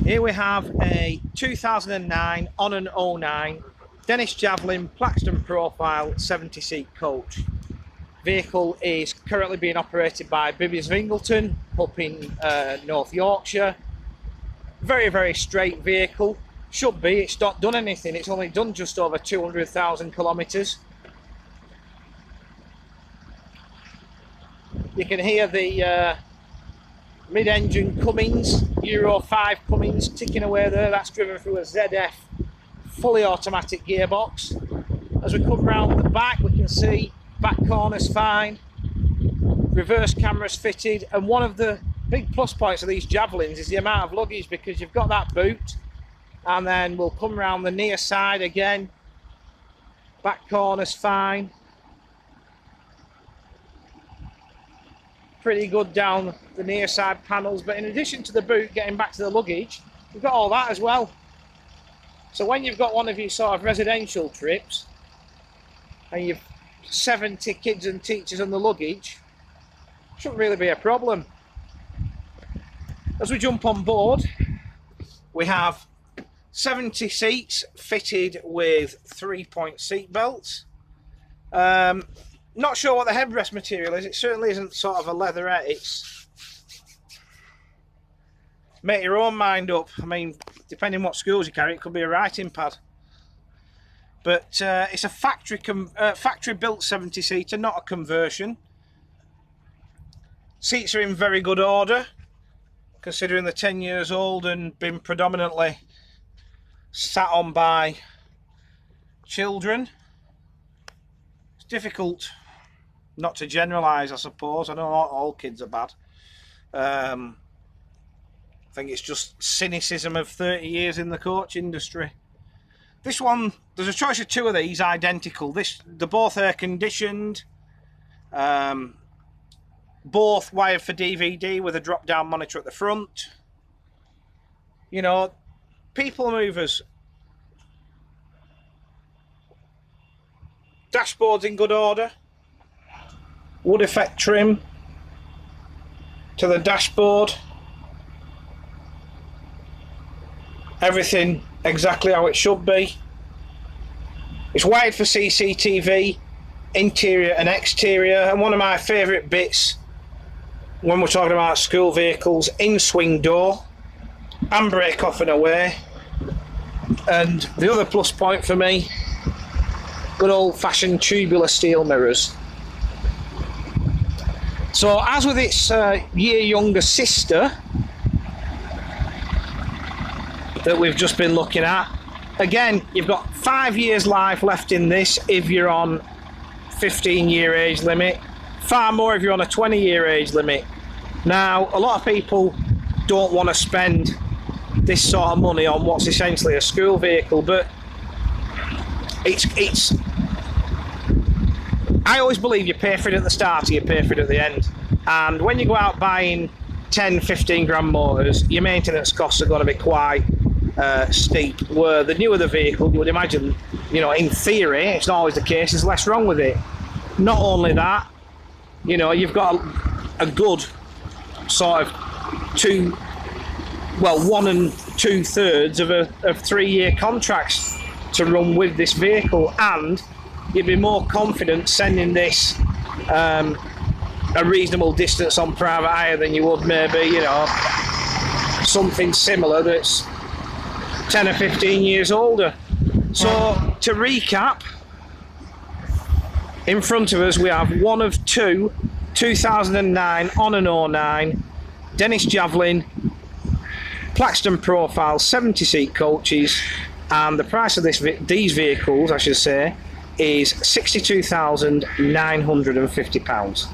Here we have a 2009 on an 09 Dennis Javelin Plaxton Profile 70-seat coach. Vehicle is currently being operated by Bibbies Vingleton up in North Yorkshire. Very straight vehicle. Should be. It's not done anything. It's only done just over 200,000 kilometres. You can hear the mid-engine Cummins, Euro 5 Cummins ticking away there. That's driven through a ZF fully automatic gearbox. As we come round the back, we can see back corner's fine, reverse cameras fitted, and one of the big plus points of these Javelins is the amount of luggage, because you've got that boot, and then we'll come round the near side again. Back corner's fine. Pretty good down the near side panels, but in addition to the boot, getting back to the luggage, we've got all that as well. So when you've got one of your sort of residential trips and you've 70 kids and teachers on the luggage, shouldn't really be a problem. As we jump on board, we have 70 seats fitted with 3-point seat belts. Not sure what the headrest material is. It certainly isn't sort of a leatherette. It's make your own mind up. I mean, depending what schools you carry, it could be a writing pad. But it's a factory built 70-seater, not a conversion. Seats are in very good order, considering they're 10 years old and been predominantly sat on by children. It's difficult not to generalise, I suppose. I know not all kids are bad. I think it's just cynicism of 30 years in the coach industry. This one, there's a choice of two of these identical. They're both air conditioned, both wired for DVD with a drop down monitor at the front. You know, people movers. Dashboard's in good order. Wood effect trim to the dashboard. Everything exactly how it should be. It's wired for CCTV, interior and exterior, and one of my favourite bits when we're talking about school vehicles, in-swing door, handbrake off and away. And the other plus point for me, good old-fashioned tubular steel mirrors. So as with its year younger sister that we've just been looking at, again, you've got 5 years life left in this if you're on 15-year age limit, far more if you're on a 20-year age limit. Now, a lot of people don't want to spend this sort of money on what's essentially a school vehicle, but it's I always believe you pay for it at the start or you pay for it at the end. And when you go out buying 10-15 grand motors, your maintenance costs are going to be quite steep. Where the newer the vehicle, you would imagine, you know, in theory, it's not always the case, there's less wrong with it. Not only that, you know, you've got a good sort of 1 2/3 of 3-year contracts to run with this vehicle, and you'd be more confident sending this a reasonable distance on private hire than you would maybe, you know, something similar that's 10 or 15 years older. So to recap, in front of us we have one of two 2009 on an 09 Dennis Javelin Plaxton Profile 70-seat coaches, and the price of these vehicles, I should say, is £62,950.